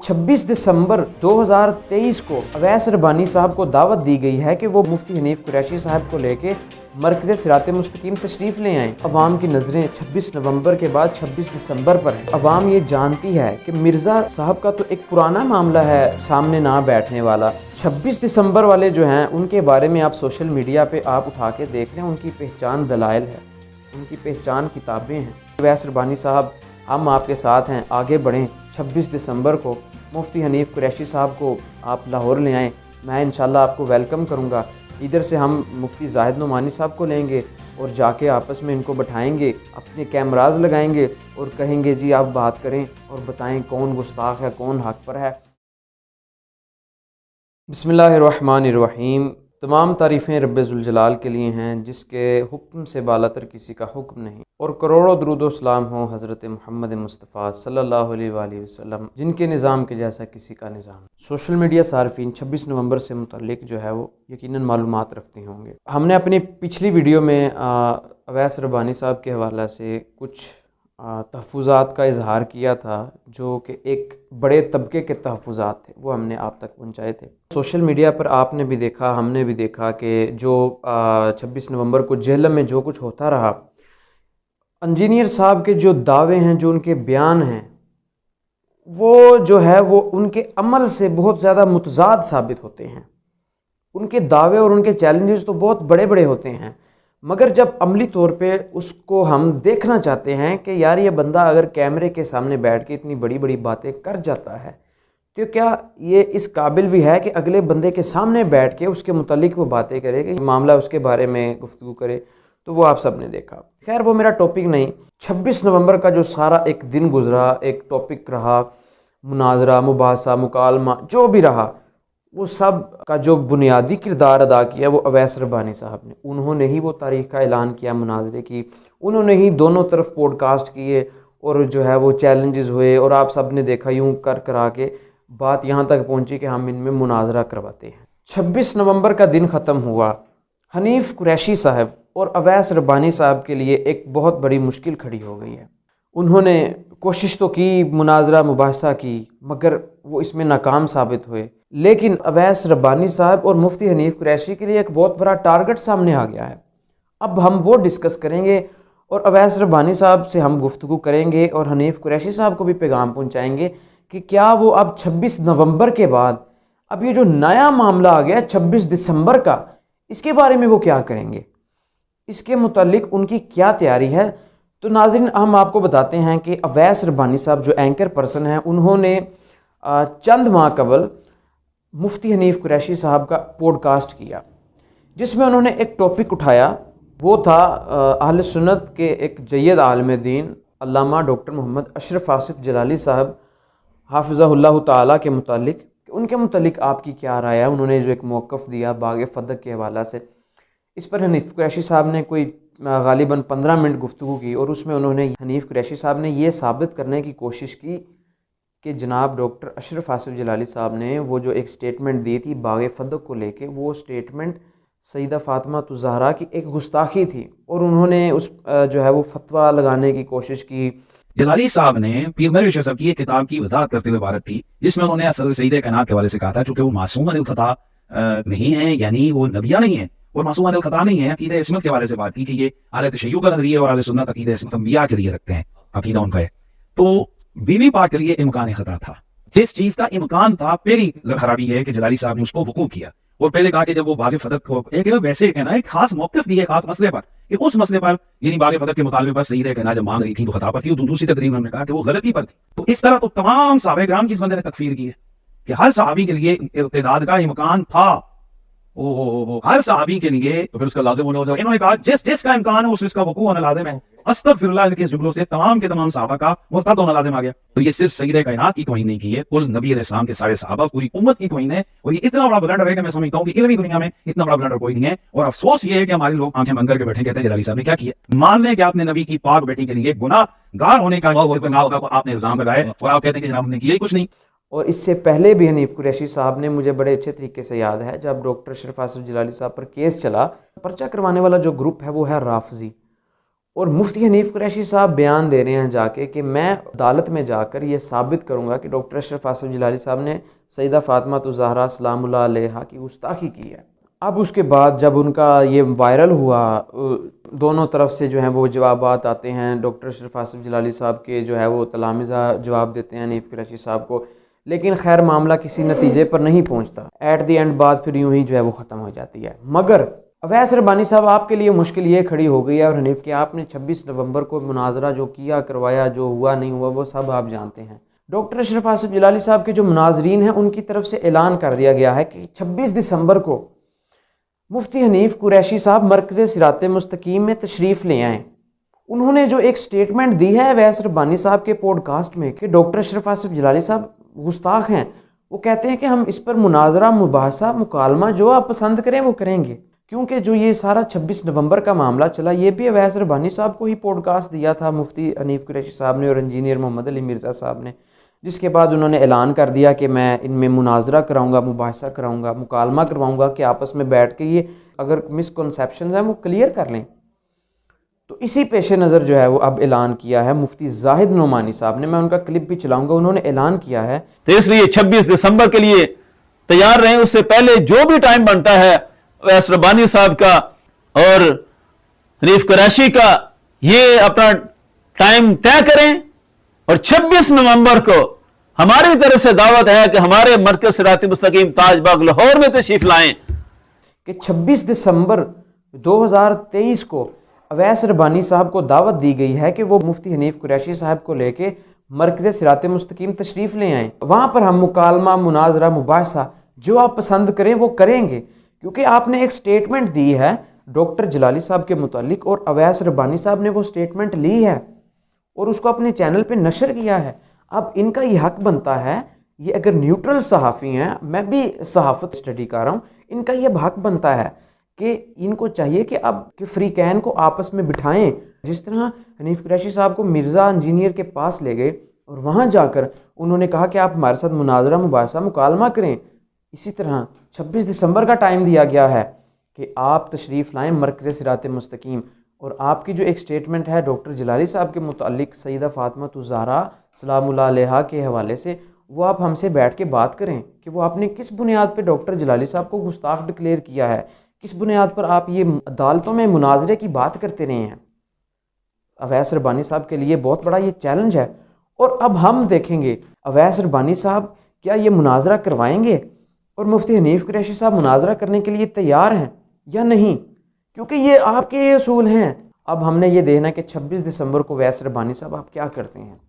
26 दिसंबर 2023 को अवैस रब्बानी साहब को दावत दी गई है कि वो मुफ्ती हनीफ कुरैशी साहब को लेके मरकज़ सिरात मुस्तकीम तशरीफ़ ले आएँ। अवाम की नज़रें 26 नवंबर के बाद 26 दिसंबर पर है। अवाम ये जानती है कि मिर्ज़ा साहब का तो एक पुराना मामला है सामने ना बैठने वाला। 26 दिसंबर वाले जो हैं उनके बारे में आप सोशल मीडिया पे आप उठा के देख लें, उनकी पहचान दलाइल है, उनकी पहचान किताबें हैं। अवैस रब्बानी साहब, हम आपके साथ हैं, आगे बढ़ें। 26 दिसंबर को मुफ्ती हनीफ कुरैशी साहब को आप लाहौर ले आएँ, मैं इंशाल्लाह आपको वेलकम करूँगा। इधर से हम मुफ्ती जाहिद नुमानी साहब को लेंगे और जाके आपस में इनको बैठाएंगे, अपने कैमराज लगाएंगे और कहेंगे जी आप बात करें और बताएं कौन गुस्ताख है, कौन हक पर है। बिस्मिल्लाहिर्रहमानिर्रहीम। तमाम तारीफ़ें रब्बे ज़ुल जलाल के लिए हैं जिसके हुक्म से बालातर किसी का हुक्म नहीं, और करोड़ों दुरूद सलाम हो हज़रत मोहम्मद मुस्तफ़ा सल्लल्लाहु अलैहि वसल्लम, जिनके निज़ाम के जैसा किसी का निज़ाम। सोशल मीडिया सार्फिन 26 नवंबर से मुतल्लिक जो है वो यकीनन मालूमात रखते होंगे। हमने अपनी पिछली वीडियो में अवैस रब्बानी साहब के हवाले से कुछ तहफ़्फ़ुज़ात का इजहार किया था, जो कि एक बड़े तबके के तहफ़्फ़ुज़ात थे, वो हमने आप तक पहुँचाए थे। सोशल मीडिया पर आपने भी देखा, हमने भी देखा कि जो 26 नवंबर को जेहलम में जो कुछ होता रहा, इंजीनियर साहब के जो दावे हैं, जो उनके बयान हैं, वो जो है वो उनके अमल से बहुत ज़्यादा मुतज़ाद साबित होते हैं। उनके दावे और उनके चैलेंजेस तो बहुत बड़े बड़े होते हैं, मगर जब अमली तौर पे उसको हम देखना चाहते हैं कि यार ये बंदा अगर कैमरे के सामने बैठ के इतनी बड़ी बड़ी बातें कर जाता है, तो क्या ये इस काबिल भी है कि अगले बंदे के सामने बैठ के उसके मुतालिक वो बातें करे, कि मामला उसके बारे में गुफ्तगू करे। तो वो आप सब ने देखा। खैर वो मेरा टॉपिक नहीं। 26 नवंबर का जो सारा एक दिन गुजरा, एक टॉपिक रहा, मुनाजरा, मुबासा, मुकालमा, जो भी रहा, वो सब का जो बुनियादी किरदार अदा किया वो अवैस रब्बानी साहब ने। उन्होंने ही वो तारीख़ का ऐलान किया मुनाजरे की, उन्होंने ही दोनों तरफ पॉडकास्ट किए और जो है वो चैलेंजेस हुए, और आप सब ने देखा यूँ कर करा के बात यहाँ तक पहुँची कि हम इनमें मुनाजरा करवाते हैं। 26 नवंबर का दिन ख़त्म हुआ। हनीफ कुरैशी साहब और अवैस रब्बानी साहब के लिए एक बहुत बड़ी मुश्किल खड़ी हो गई है। उन्होंने कोशिश तो की, मुनाजरा मुबाहसा की, मगर वो इसमें नाकाम साबित हुए। लेकिन अवैस रब्बानी साहब और मुफ्ती हनीफ कुरैशी के लिए एक बहुत बड़ा टारगेट सामने आ गया है। अब हम वो डिस्कस करेंगे और अवैस रब्बानी साहब से हम गुफ्तगू करेंगे और हनीफ कुरैशी साहब को भी पैगाम पहुँचाएँगे कि क्या वो अब 26 नवंबर के बाद अब ये जो नया मामला आ गया 26 दिसंबर का, इसके बारे में वो क्या करेंगे, इसके मुतालिक उनकी क्या तैयारी है। तो नाज़रीन, हम आपको बताते हैं कि अवैस रब्बानी साहब जो एंकर पर्सन हैं, उन्होंने चंद माह कबल मुफ्ती हनीफ कुरैशी साहब का पॉडकास्ट किया, जिसमें उन्होंने एक टॉपिक उठाया। वो था अहले सुन्नत के एक जय्यद आलिम दीन अल्लामा डॉक्टर मोहम्मद अशरफ आसिफ जलाली साहब हाफिज़हुल्लाह ताला के मुतालिक, उनके मुतालिक आपकी क्या राय है। उन्होंने जो एक मौक़िफ़ दिया बाग़ फ़दक के हवाला से, इस पर हनीफ कुरैशी साहब ने कोई गालिबन 15 मिनट गुफ्तगू की, और उसमें उन्होंने हनीफ कुरैशी साहब ने ये साबित करने की कोशिश की कि जनाब डॉक्टर अशरफ आसिफ जलाली साहब ने वो जो एक स्टेटमेंट दी थी बाग़ फ़दक को लेके, वो स्टेटमेंट सईदा फ़ातिमा ज़हरा की एक गुस्ताखी थी, और उन्होंने उस जो है वो फतवा लगाने की कोशिश की। जलाली साहब ने पीर मेहर विशेष साहब की एक किताब की वजाहत करते हुए इबारत की, जिसमें उन्होंने असद सईद कायनात के हवाले से कहा था, चूंकि वो मासूम अनिल खता नहीं है, यानी वो नबिया नहीं है और मासूम अनिल खता नहीं है, अकीदा इस्मत के हवाले से बात की कि ये आले तशय्युअ का नजरिया और आले सुन्नत अकीदा इस्मत अंबिया के लिए रखते हैं, अकीदा उनका है। तो बीवी पाक के लिए इम्कान खता था, जिस चीज का इम्कान था, पहली खराबी है कि जलाली साहब ने उसको वकूफ किया, और पहले कहा कि जब वो बाग़ फ़दक को एक वैसे कहना एक खास मौक़िफ़ दिए खास मसले पर, कि उस मसले पर यानी बाग़ फ़दक के मुतालबे पर सईद कहना जब मांग रही थी तो खता पर थी, और दूसरी तकरीर में उन्होंने कहा कि वो गलती पर थी। तो इस तरह तो तमाम सहाबा किराम की इस बंदे ने तकफीर की है कि हर सहाबी के लिए इर्तिदाद का इम्कान था, हर सहाबी के लिए, तो फिर उसका लाजिम होने हो जाए। इन्होंने कहा जिस जिसका इम्कान है उसका वकूअ होना लाजिम है। अस्तगफिरुल्लाह के इस जुमलों से तमाम के तमाम सहाबा का मुर्तद होना लाजिम आ गया। तो ये सिर्फ सईद कायनात की तौहीन नहीं की है, कुल नबी अलैहिस्सलाम के सारे सहाबा, पूरी उम्मत की तौहीन है। और ये इतना बड़ा ब्लंडर है कि मैं समझता हूँ कि इल्मी दुनिया में इतना बड़ा ब्लंडर कोई नहीं है। और अफसोस ये है कि हमारे लोग आंखें बंद करके बैठे कहते हैं जलाली साहब ने क्या किया। मान लें कि आपने नबी की पाक बेटी के लिए गुनाहगार होने का आपने इल्जाम लगाया और आप कहते हैं कि जनाब हमने किया ही कुछ नहीं। और इससे पहले भी हनीफ कुरैशी साहब ने, मुझे बड़े अच्छे तरीके से याद है, जब डॉक्टर अशरफ आसिफ जलाली साहब पर केस चला, पर्चा करवाने वाला जो ग्रुप है वो है राफजी, और मुफ्ती हनीफ कुरैशी साहब बयान दे रहे हैं जाके कि मैं अदालत में जाकर ये साबित करूँगा कि डॉक्टर अशरफ आसिफ जिलाली साहब ने सईदा फ़ातिमा ज़हरा सलामुल्लाह अलैहा की गुस्ताखी की है। अब उसके बाद जब उनका ये वायरल हुआ, दोनों तरफ से जो है वो जवाबात आते हैं, डॉक्टर अशरफ आसिफ जिलाली साहब के जो है वो तलामिज़ा जवाब देते हैं हनीफ कुरैशी साहब को, लेकिन खैर मामला किसी नतीजे पर नहीं पहुँचता। एट दी एंड बात फिर यूँ ही जो है वो ख़त्म हो जाती है। मगर अवैस रब्बानी साहब आपके लिए मुश्किल ये खड़ी हो गई है और हनीफ कि आपने 26 नवंबर को मुनाजरा जो किया करवाया, जो हुआ नहीं हुआ वो सब आप जानते हैं। डॉक्टर अशरफ आसिफ जिलाली साहब के जो मुनाजरीन हैं उनकी तरफ से ऐलान कर दिया गया है कि 26 दिसंबर को मुफ्ती हनीफ कुरैशी साहब मरकज़ सिरात मुस्तकीम में तशरीफ़ ले आएँ। उन्होंने जो एक स्टेटमेंट दी है अवैस रब्बानी साहब के पॉडकास्ट में कि डॉक्टर अशरफ आसिफ जिलाली साहब गुस्ताख हैं, वो कहते हैं कि हम इस पर मुनाजरा, मुबाहसा, मुकालमा जो आप पसंद करें वो करेंगे। क्योंकि जो ये सारा 26 नवंबर का मामला चला, ये भी अवैस रब्बानी साहब को ही पॉडकास्ट दिया था मुफ्ती हनीफ कुरैशी साहब ने और इंजीनियर मोहम्मद अली मिर्ज़ा साहब ने, जिसके बाद उन्होंने ऐलान कर दिया कि मैं इनमें मुनाजरा कराऊंगा, मुबाहसा कराऊंगा, मुकालमा करवाऊंगा कि आपस में बैठ के ये अगर मिसकॉन्सेप्शन हैं वो क्लियर कर लें। तो इसी पेश नज़र जो है वो अब ऐलान किया है मुफ्ती जाहिद नोमानी साहब ने। मैं उनका क्लिप भी चलाऊंगा। उन्होंने ऐलान किया है, तो इसलिए 26 दिसंबर के लिए तैयार रहें। उससे पहले जो भी टाइम बनता है अवैस रब्बानी साहब का और हनीफ कुरैशी का, ये अपना टाइम तय करें और 26 नवंबर को हमारी तरफ से दावत है कि हमारे मरकज़ सिरात मुस्तकीम ताजबाग लाहौर में तशरीफ लाएं कि 26 दिसंबर 2023 को अवैस रब्बानी साहब को दावत दी गई है कि वो मुफ्ती हनीफ कुरैशी साहब को लेके मरकज़ सिरात मुस्तकीम तशरीफ़ ले आएँ। वहाँ पर हम मुकालमा, मुनाजरा, मुबाहसा जो आप पसंद करें वो करेंगे, क्योंकि आपने एक स्टेटमेंट दी है डॉक्टर जिलाली साहब के मुतालिक और अवैस रब्बानी साहब ने वो स्टेटमेंट ली है और उसको अपने चैनल पे नशर किया है। अब इनका ये हक बनता है, ये अगर न्यूट्रल सहाफ़ी हैं, मैं भी सहाफ़त स्टडी कर रहा हूँ, इनका ये हक बनता है कि इनको चाहिए कि अब कि फ्रीकैन को आपस में बिठाएं। जिस तरह हनीफ कुरैशी साहब को मिर्ज़ा इंजीनियर के पास ले गए और वहाँ जाकर उन्होंने कहा कि आप हमारे साथ मुनाजरा, मुबाहसा, मुकालमा करें, इसी तरह 26 दिसंबर का टाइम दिया गया है कि आप तशरीफ़ लाएँ मरकज़ सिरात मुस्तकीम। और आपकी जो एक स्टेटमेंट है डॉक्टर जिलाली साहब के मुतालिक सईदा फ़ातिमा ज़हरा सलामुल्लाह अलैहा के हवाले से, वो आप हमसे बैठ के बात करें कि वो आपने किस बुनियाद पर डॉक्टर जिलाली साहब को गुस्ताख डिक्लेयर किया है, किस बुनियाद पर आप ये अदालतों में मुनाजरे की बात करते रहे हैं। अवैस रब्बानी साहब के लिए बहुत बड़ा ये चैलेंज है। और अब हम देखेंगे अवैस रब्बानी साहब क्या ये मुनाजरा करवाएंगे और मुफ्ती हनीफ कुरैशी साहब मुनाजरा करने के लिए तैयार हैं या नहीं, क्योंकि ये आपके ये असूल हैं। अब हमने ये देखना है कि 26 दिसंबर को अवैस रब्बानी साहब आप क्या करते हैं।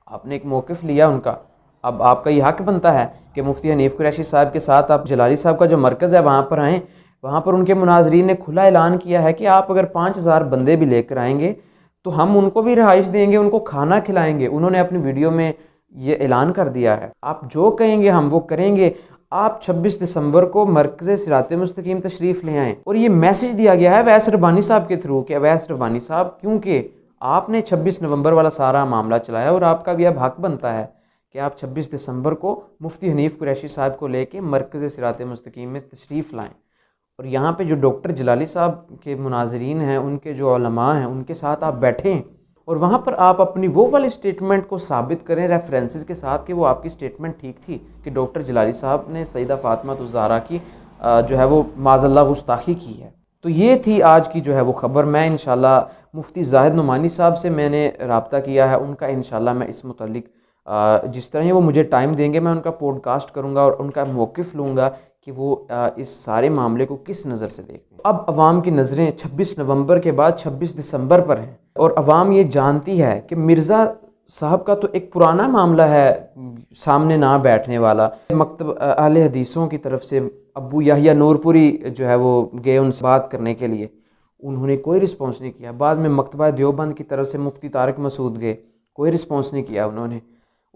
आपने एक मौक़िफ़ लिया उनका, अब आपका ये हक बनता है कि मुफ्ती हनीफ कुरैशी साहब के साथ आप जिलाली साहब का जो मरकज़ है वहाँ पर आएँ। वहाँ पर उनके मुनाजरीन ने खुला ऐलान किया है कि आप अगर 5000 बंदे भी लेकर आएंगे तो हम उनको भी रिहाइश देंगे, उनको खाना खिलाएंगे। उन्होंने अपनी वीडियो में ये ऐलान कर दिया है, आप जो कहेंगे हम वो करेंगे। आप 26 दिसंबर को मरकज़ सिरात मुस्तकीम तशरीफ़ ले आएँ। और ये मैसेज दिया गया है अवैस रब्बानी साहब के थ्रू कि अवैस रब्बानी साहब, क्योंकि आपने 26 नवंबर वाला सारा मामला चलाया और आपका भी अब हक बनता है कि आप 26 दिसंबर को मुफ्ती हनीफ कुरैशी साहब को लेके मरकज़ सिरात मुस्तकीम में तशरीफ़ लाएँ। और यहाँ पे जो डॉक्टर जिलाली साहब के मुनाजरीन हैं, उनके जो उलमा हैं, उनके साथ आप बैठें और वहाँ पर आप अपनी वो वाली स्टेटमेंट को साबित करें रेफरेंसेस के साथ कि वो आपकी स्टेटमेंट ठीक थी कि डॉक्टर जिलाली साहब ने सईदा फ़ातिमा ज़हरा की जो है वो माज़अल्लाह गुस्ताखी की है। तो ये थी आज की जो है वो ख़बर। मैं इंशाल्लाह मुफ्ती जाहिद नोमानी साहब से मैंने रब्ता किया है, उनका इंशाल्लाह मैं इस मुतालिक जिस तरह ही वो मुझे टाइम देंगे मैं उनका पॉडकास्ट करूँगा और उनका मौक़िफ़ लूँगा कि वो इस सारे मामले को किस नज़र से देखते हैं। अब अवाम की नज़रें 26 नवंबर के बाद 26 दिसंबर पर हैं और अवाम ये जानती है कि मिर्ज़ा साहब का तो एक पुराना मामला है सामने ना बैठने वाला। मकतब अहले हदीसों की तरफ से अबू याहिया नूरपुरी जो है वो गए उनसे बात करने के लिए, उन्होंने कोई रिस्पॉन्स नहीं किया। बाद में मकतबा देवबंद की तरफ से मुफ्ती तारिक मसूद गए, कोई रिस्पॉन्स नहीं किया उन्होंने।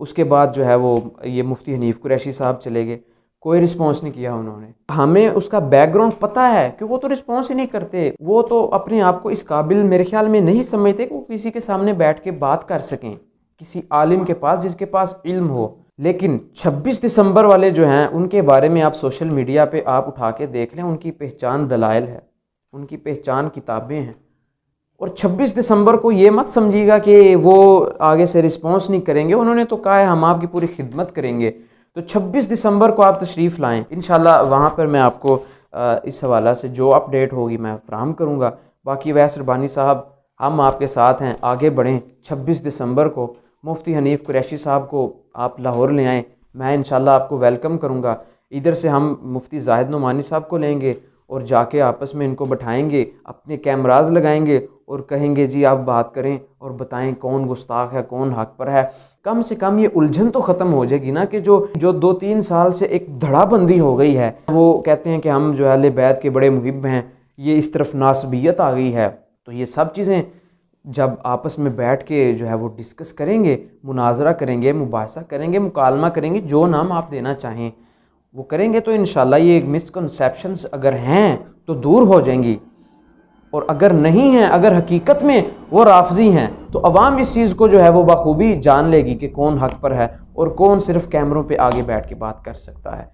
उसके बाद जो है वो ये मुफ्ती हनीफ कुरैशी साहब चले गए, कोई रिस्पॉन्स नहीं किया उन्होंने। हमें उसका बैकग्राउंड पता है कि वो तो रिस्पॉन्स ही नहीं करते, वो तो अपने आप को इस काबिल मेरे ख्याल में नहीं समझते कि वो किसी के सामने बैठ के बात कर सकें, किसी आलिम के पास जिसके पास इल्म हो। लेकिन 26 दिसंबर वाले जो हैं उनके बारे में आप सोशल मीडिया पे आप उठा के देख लें, उनकी पहचान दलाइल है, उनकी पहचान किताबें हैं, और 26 दिसंबर को ये मत समझिएगा कि वो आगे से रिस्पॉन्स नहीं करेंगे, उन्होंने तो कहा है हम आपकी पूरी खिदमत करेंगे। तो 26 दिसंबर को आप तशरीफ़ लाएँ, इंशाल्लाह वहाँ पर मैं आपको इस हवाला से जो अपडेट होगी मैं फराहम करूँगा। बाकी अवैस रब्बानी साहब, हम आपके साथ हैं, आगे बढ़ें। 26 दिसंबर को मुफ्ती हनीफ़ कुरैशी साहब को आप लाहौर ले आएँ, मैं इंशाल्लाह आपको वेलकम करूँगा। इधर से हम मुफ्ती जाहिद नुमानी साहब को लेंगे और जाके आपस में इनको बैठाएंगे, अपने कैमराज लगाएंगे और कहेंगे जी आप बात करें और बताएं कौन गुस्ताख है, कौन हक पर है। कम से कम ये उलझन तो ख़त्म हो जाएगी ना कि जो 2-3 साल से एक धड़ाबंदी हो गई है। वो कहते हैं कि हम जो है अहले बैत के बड़े मुहिब हैं, ये इस तरफ नासबियत आ गई है। तो ये सब चीज़ें जब आपस में बैठ के जो है वो डिस्कस करेंगे, मुनाजरा करेंगे, मुबाहसा करेंगे, मुकालमा करेंगे, जो नाम आप देना चाहें वो करेंगे, तो इंशाल्लाह ये मिसकंसेप्शंस अगर हैं तो दूर हो जाएंगी, और अगर नहीं हैं, अगर हकीकत में वो राफजी हैं, तो अवाम इस चीज़ को जो है वो बखूबी जान लेगी कि कौन हक पर है और कौन सिर्फ कैमरों पे आगे बैठ के बात कर सकता है।